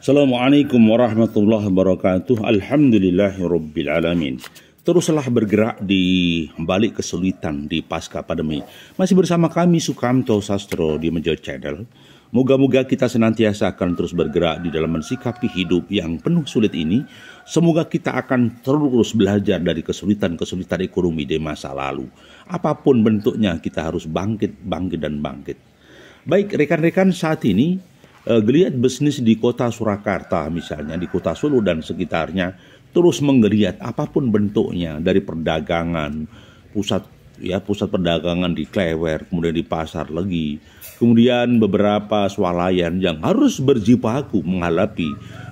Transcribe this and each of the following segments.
Assalamualaikum warahmatullahi wabarakatuh. Alhamdulillahirabbil alamin. Teruslah bergerak di balik kesulitan di pasca pandemi. Masih bersama kami Sukamto Sastro di Meja Channel. Moga-moga kita senantiasa akan terus bergerak di dalam mensikapi hidup yang penuh sulit ini. Semoga kita akan terus belajar dari kesulitan-kesulitan ekonomi di masa lalu. Apapun bentuknya, kita harus bangkit. Baik, rekan-rekan, saat ini geliat bisnis di kota Surakarta, misalnya di kota Solo dan sekitarnya, terus menggeliat apapun bentuknya, dari perdagangan, pusat perdagangan di Klewer, kemudian di pasar lagi, kemudian beberapa swalayan yang harus berjibaku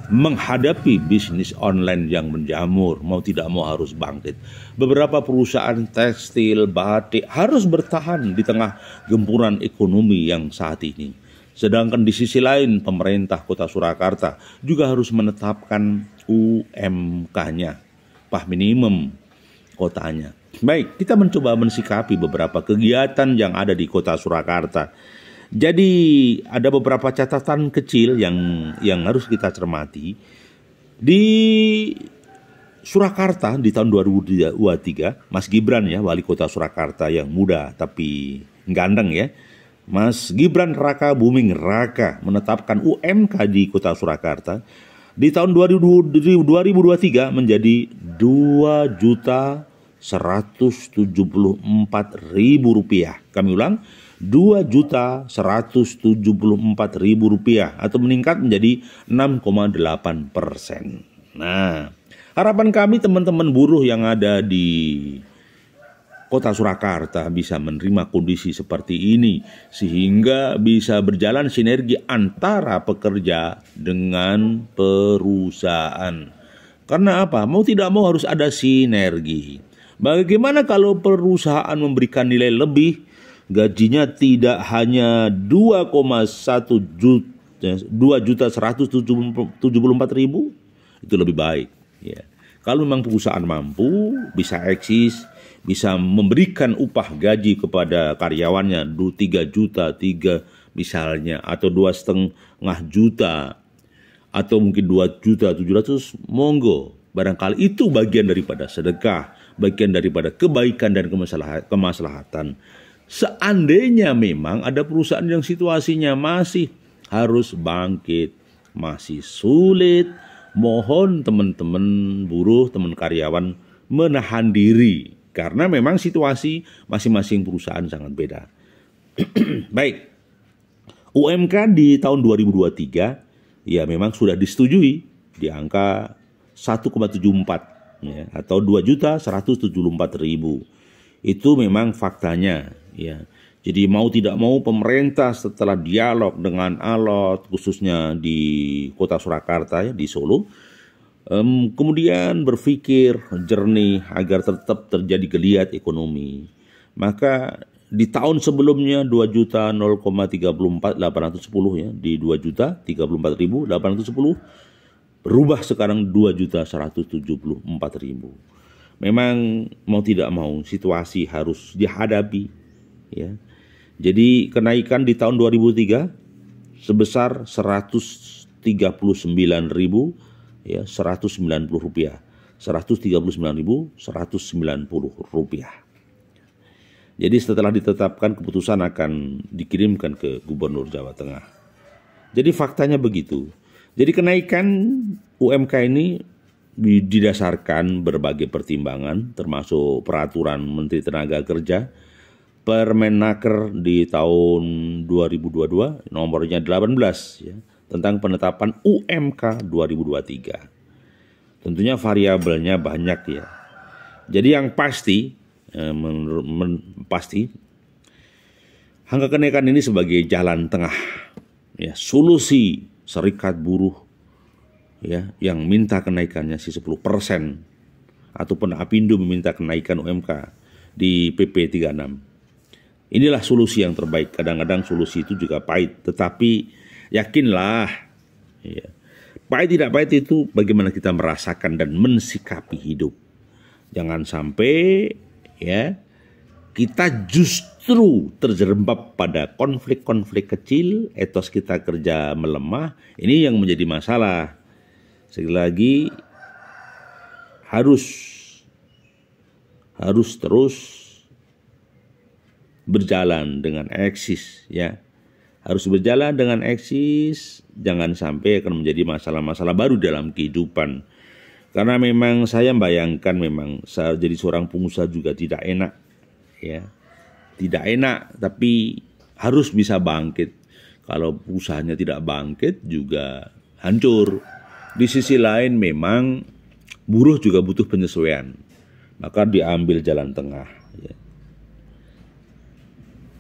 menghadapi bisnis online yang menjamur, mau tidak mau harus bangkit. Beberapa perusahaan tekstil, batik harus bertahan di tengah gempuran ekonomi yang saat ini. Sedangkan di sisi lain, pemerintah kota Surakarta juga harus menetapkan UMK-nya, upah minimum kotanya. Baik, kita mencoba mensikapi beberapa kegiatan yang ada di kota Surakarta. Jadi ada beberapa catatan kecil yang harus kita cermati. Di Surakarta di tahun 2023, Mas Gibran ya, wali kota Surakarta yang muda tapi ganteng ya, Mas Gibran Raka Buming Raka menetapkan UMK di kota Surakarta di tahun 2023 menjadi Rp2.174.000. Kami ulang, Rp2.174.000 atau meningkat menjadi 6,8%. Nah, harapan kami teman-teman buruh yang ada di Kota Surakarta bisa menerima kondisi seperti ini sehingga bisa berjalan sinergi antara pekerja dengan perusahaan. Karena apa? Mau tidak mau harus ada sinergi. Bagaimana kalau perusahaan memberikan nilai lebih, gajinya tidak hanya 2.174.000, itu lebih baik. Ya. Kalau memang perusahaan mampu, bisa eksis, bisa memberikan upah gaji kepada karyawannya 3 juta, misalnya, atau 2,5 juta, atau mungkin 2.700.000, monggo. Barangkali itu bagian daripada sedekah, bagian daripada kebaikan dan kemaslahatan. Seandainya memang ada perusahaan yang situasinya masih harus bangkit, masih sulit, mohon teman-teman buruh, teman karyawan menahan diri. Karena memang situasi masing-masing perusahaan sangat beda. Baik, UMK di tahun 2023 ya memang sudah disetujui di angka 1,74 ya, atau 2.174.000. Itu memang faktanya ya. Jadi mau tidak mau pemerintah setelah dialog dengan Alot, khususnya di kota Surakarta ya, di Solo, kemudian berpikir jernih agar tetap terjadi geliat ekonomi. Maka di tahun sebelumnya 2.034.810 ya, di 2.034.810 berubah sekarang 2.174.000. Memang mau tidak mau situasi harus dihadapi ya. Jadi kenaikan di tahun 2003 sebesar 139.000 ya, Rp190, Rp139.190. Jadi setelah ditetapkan, keputusan akan dikirimkan ke Gubernur Jawa Tengah. Jadi faktanya begitu. Jadi kenaikan UMK ini didasarkan berbagai pertimbangan, termasuk peraturan Menteri Tenaga Kerja, Permenaker di tahun 2022 nomornya 18 ya, tentang penetapan UMK 2023. Tentunya variabelnya banyak ya. Jadi yang pasti, pasti angka kenaikan ini sebagai jalan tengah ya, solusi serikat buruh ya yang minta kenaikannya 10% ataupun Apindo meminta kenaikan UMK di PP 36. Inilah solusi yang terbaik. Kadang-kadang solusi itu juga pahit, tetapi yakinlah, ya, pahit tidak pahit itu bagaimana kita merasakan dan mensikapi hidup. Jangan sampai ya kita justru justru terjerembab pada konflik-konflik kecil, etos kita kerja melemah. Ini yang menjadi masalah. Sekali lagi harus terus berjalan dengan eksis, ya. Harus berjalan dengan eksis, jangan sampai akan menjadi masalah-masalah baru dalam kehidupan. Karena memang saya membayangkan memang jadi seorang pengusaha juga tidak enak, ya. Tidak enak, tapi harus bisa bangkit. Kalau usahanya tidak bangkit juga hancur. Di sisi lain memang buruh juga butuh penyesuaian. Maka diambil jalan tengah, ya.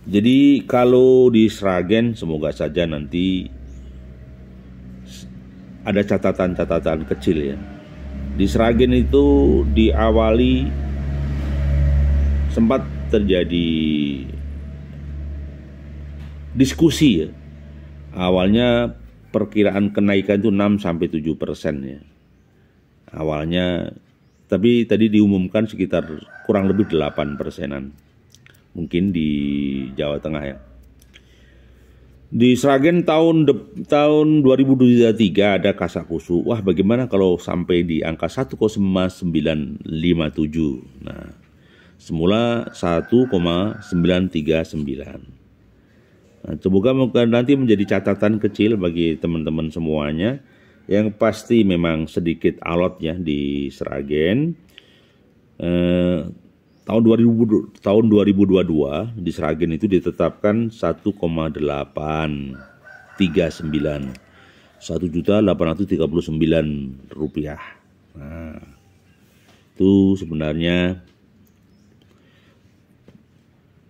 Jadi kalau di Sragen semoga saja nanti ada catatan-catatan kecil, ya. Di Sragen itu diawali sempat terjadi diskusi, ya. Awalnya perkiraan kenaikan itu 6-7%, ya. Awalnya, tapi tadi diumumkan sekitar kurang lebih 8%-an. Mungkin di Jawa Tengah, ya. Di Sragen tahun 2023 ada kasakusu. Wah, bagaimana kalau sampai di angka 1,957. Nah, semula 1,939. Nah, semoga nanti menjadi catatan kecil bagi teman-teman semuanya. Yang pasti memang sedikit alot, ya, di Sragen. Tahun 2022 di Sragen itu ditetapkan 1,839, 1.839 rupiah. Nah, itu sebenarnya,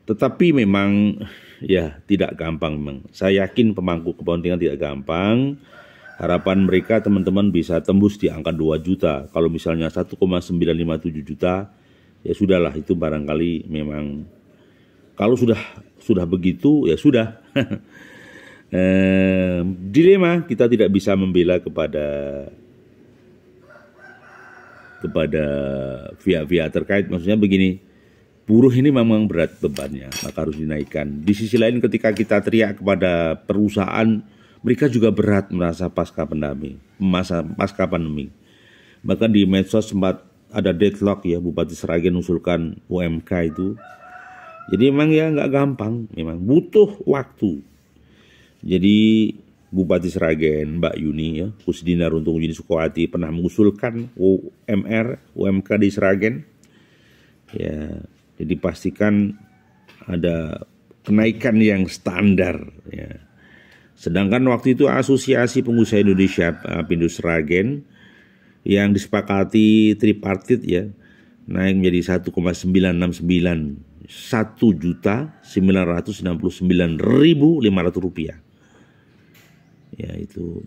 tetapi memang ya tidak gampang memang. Saya yakin pemangku kepentingan tidak gampang. Harapan mereka teman-teman bisa tembus di angka 2 juta. Kalau misalnya 1,957 juta, ya sudahlah, itu barangkali memang kalau sudah begitu ya sudah. Dilema, kita tidak bisa membela kepada pihak-pihak terkait. Maksudnya begini, buruh ini memang berat bebannya, maka harus dinaikkan. Di sisi lain ketika kita teriak kepada perusahaan, mereka juga berat merasa pasca pandemi. Bahkan di medsos sempat ada deadlock, ya, Bupati Sragen usulkan UMK itu. Jadi memang ya nggak gampang, memang butuh waktu. Jadi Bupati Sragen Mbak Yuni, ya, Kusdina Runtung Yuni Sukowati pernah mengusulkan UMK di Sragen. Ya, jadi pastikan ada kenaikan yang standar, ya. Sedangkan waktu itu Asosiasi Pengusaha Indonesia Apindo Sragen yang disepakati tripartit, ya, naik menjadi 1,969, 1.969.500 rupiah. Ya, itu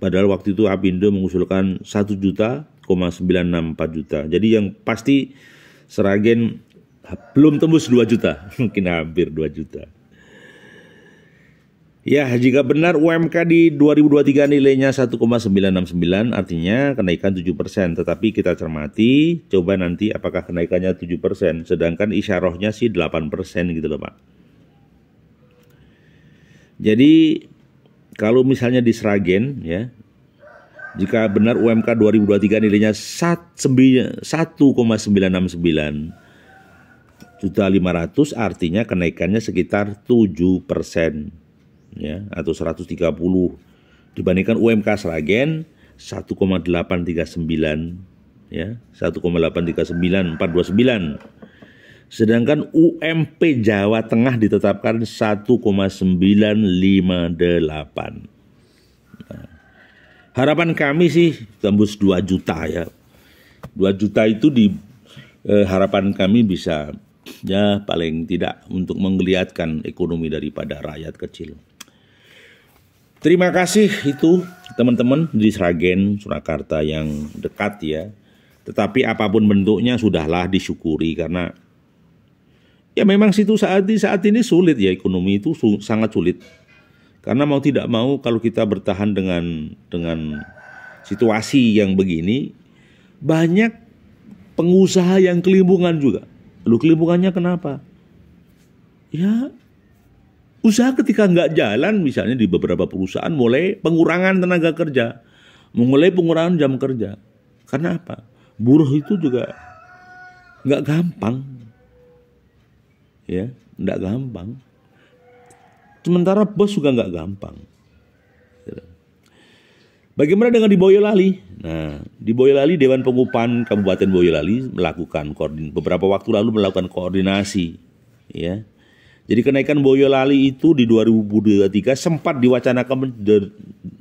padahal waktu itu Apindo mengusulkan 1.964 juta. Jadi yang pasti Sragen belum tembus 2 juta, mungkin hampir 2 juta. Ya, jika benar UMK di 2023 nilainya 1,969, artinya kenaikan 7%. Tetapi kita cermati, coba nanti apakah kenaikannya 7%, sedangkan isyarahnya sih 8% gitu loh, Pak. Jadi kalau misalnya di Sragen, ya, jika benar UMK 2023 nilainya 1,969 juta 500, artinya kenaikannya sekitar 7%. Ya, atau 130 dibandingkan UMK Sragen 1,839, ya, 1,839.429. Sedangkan UMP Jawa Tengah ditetapkan 1,958. Nah, harapan kami sih tembus 2 juta, ya. 2 juta itu harapan kami bisa, ya, paling tidak untuk menggeliatkan ekonomi daripada rakyat kecil. Terima kasih itu teman-teman di Sragen, Surakarta yang dekat, ya. Tetapi apapun bentuknya sudahlah disyukuri, karena ya memang saat ini sulit, ya, ekonomi itu sangat sulit. Karena mau tidak mau kalau kita bertahan dengan situasi yang begini, banyak pengusaha yang kelimpungan juga. Lalu kelimpungannya kenapa? Ya, usaha ketika nggak jalan, misalnya di beberapa perusahaan mulai pengurangan tenaga kerja, mulai pengurangan jam kerja. Karena apa? Buruh itu juga nggak gampang, ya, nggak gampang. Sementara bos juga nggak gampang. Bagaimana dengan di Boyolali? Nah, di Boyolali Dewan Pengupahan Kabupaten Boyolali melakukan beberapa waktu lalu melakukan koordinasi, ya. Jadi kenaikan Boyolali itu di 2023 sempat diwacanakan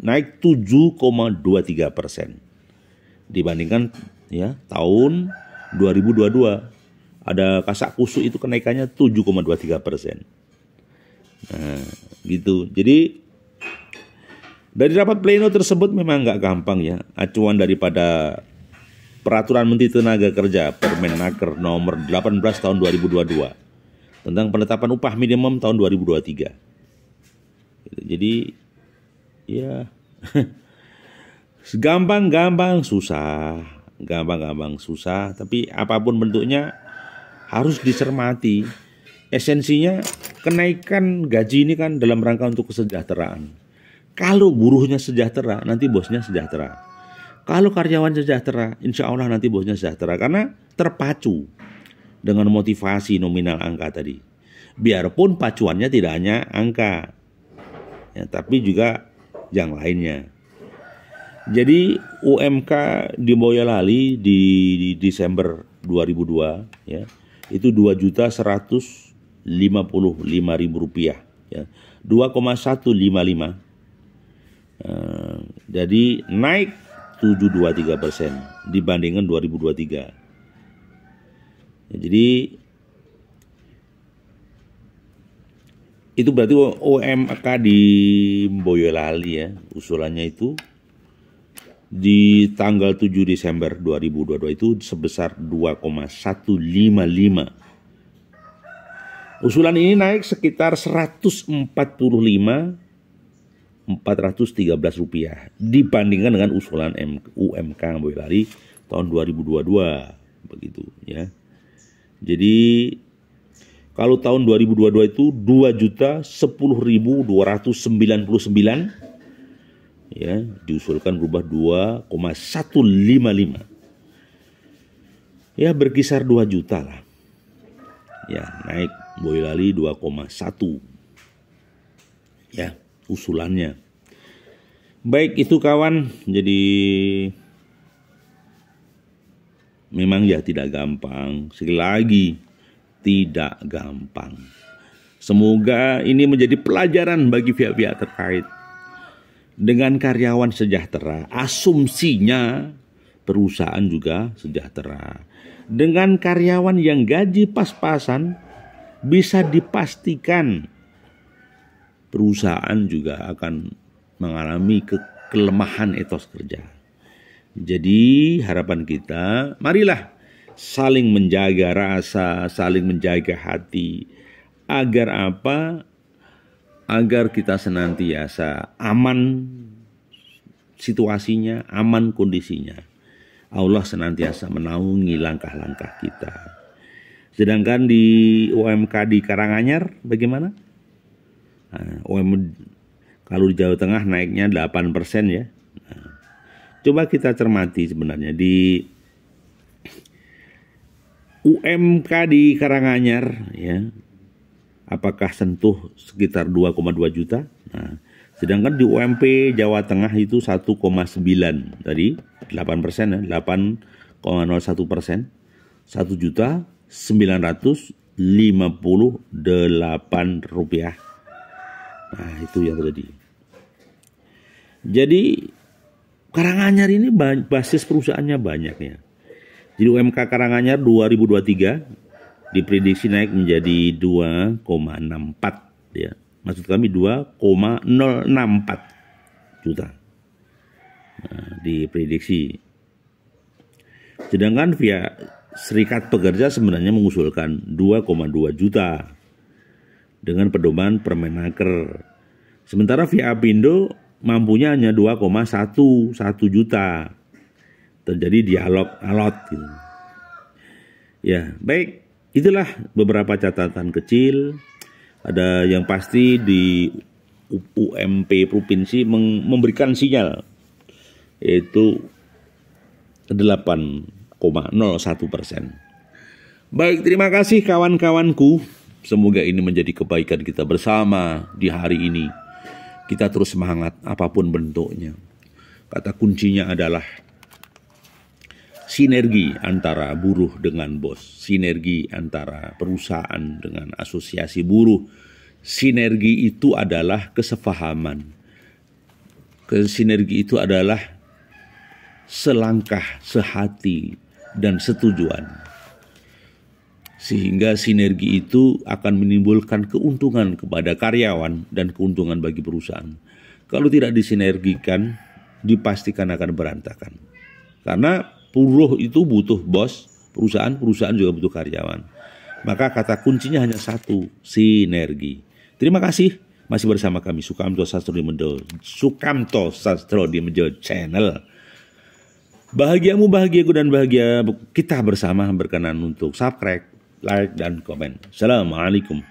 naik 7,23% dibandingkan ya tahun 2022. Ada kasak kusuk itu kenaikannya 7,23%. Nah, gitu. Jadi dari rapat pleno tersebut memang nggak gampang ya. Acuan daripada Peraturan Menteri Tenaga Kerja Permenaker nomor 18 tahun 2022 tentang penetapan upah minimum tahun 2023. Jadi ya gampang-gampang susah, tapi apapun bentuknya harus dicermati. Esensinya kenaikan gaji ini kan dalam rangka untuk kesejahteraan. Kalau buruhnya sejahtera, nanti bosnya sejahtera. Kalau karyawan sejahtera, insya Allah nanti bosnya sejahtera. Karena terpacu dengan motivasi nominal angka tadi. Biarpun pacuannya tidak hanya angka, ya, tapi juga yang lainnya. Jadi UMK di Boyolali di Desember 2002 ya, itu Rp2.155.000 ya, 2,155. Jadi naik 7,23% dibandingkan 2023. Ya, jadi itu berarti UMK di Boyolali ya, usulannya itu di tanggal 7 Desember 2022 itu sebesar 2,155. Usulan ini naik sekitar Rp413 dibandingkan dengan usulan UMK Boyolali tahun 2022 begitu ya. Jadi kalau tahun 2022 itu 2.010.299 ya, diusulkan berubah 2,155. Ya berkisar 2 juta lah. Ya, naik Boyolali 2,1. Ya, usulannya. Baik itu kawan, jadi memang ya tidak gampang. Sekali lagi, tidak gampang. Semoga ini menjadi pelajaran bagi pihak-pihak terkait. Dengan karyawan sejahtera, asumsinya perusahaan juga sejahtera. Dengan karyawan yang gaji pas-pasan, bisa dipastikan perusahaan juga akan mengalami kelemahan etos kerja. Jadi harapan kita, marilah saling menjaga rasa, saling menjaga hati. Agar apa? Agar kita senantiasa aman situasinya, aman kondisinya. Allah senantiasa menaungi langkah-langkah kita. Sedangkan di UMK di Karanganyar bagaimana? Nah, kalau di Jawa Tengah naiknya 8% ya. Nah, coba kita cermati sebenarnya di UMK di Karanganyar ya, apakah sentuh sekitar 2,2 juta? Nah, sedangkan di UMP Jawa Tengah itu 1,9 tadi 8% ya, 8,01%, 1.958 rupiah. Nah itu yang terjadi. Jadi Karanganyar ini basis perusahaannya banyak ya. Jadi UMK Karanganyar 2023 diprediksi naik menjadi 2,64 ya. Maksud kami 2,064 juta. Nah, diprediksi. Sedangkan via Serikat Pekerja sebenarnya mengusulkan 2,2 juta dengan pedoman Permenaker. Sementara via Apindo mampunya hanya 2,1 juta. Terjadi dialog alot gitu. Ya, baik. Itulah beberapa catatan kecil Ada yang pasti di UMP provinsi memberikan sinyal, yaitu 8,01%. Baik, terima kasih kawan-kawanku. Semoga ini menjadi kebaikan kita bersama di hari ini. Kita terus semangat apapun bentuknya. Kata kuncinya adalah sinergi antara buruh dengan bos, sinergi antara perusahaan dengan asosiasi buruh. Sinergi itu adalah kesepahaman. Sinergi itu adalah selangkah, sehati, dan setujuan. Sehingga sinergi itu akan menimbulkan keuntungan kepada karyawan dan keuntungan bagi perusahaan. Kalau tidak disinergikan, dipastikan akan berantakan. Karena buruh itu butuh bos, perusahaan juga butuh karyawan. Maka kata kuncinya hanya satu, sinergi. Terima kasih, masih bersama kami Sukamto Sastro di Mejo Channel. Bahagiamu bahagiaku dan bahagia kita bersama, berkenan untuk subscribe, like, dan komen. Assalamualaikum.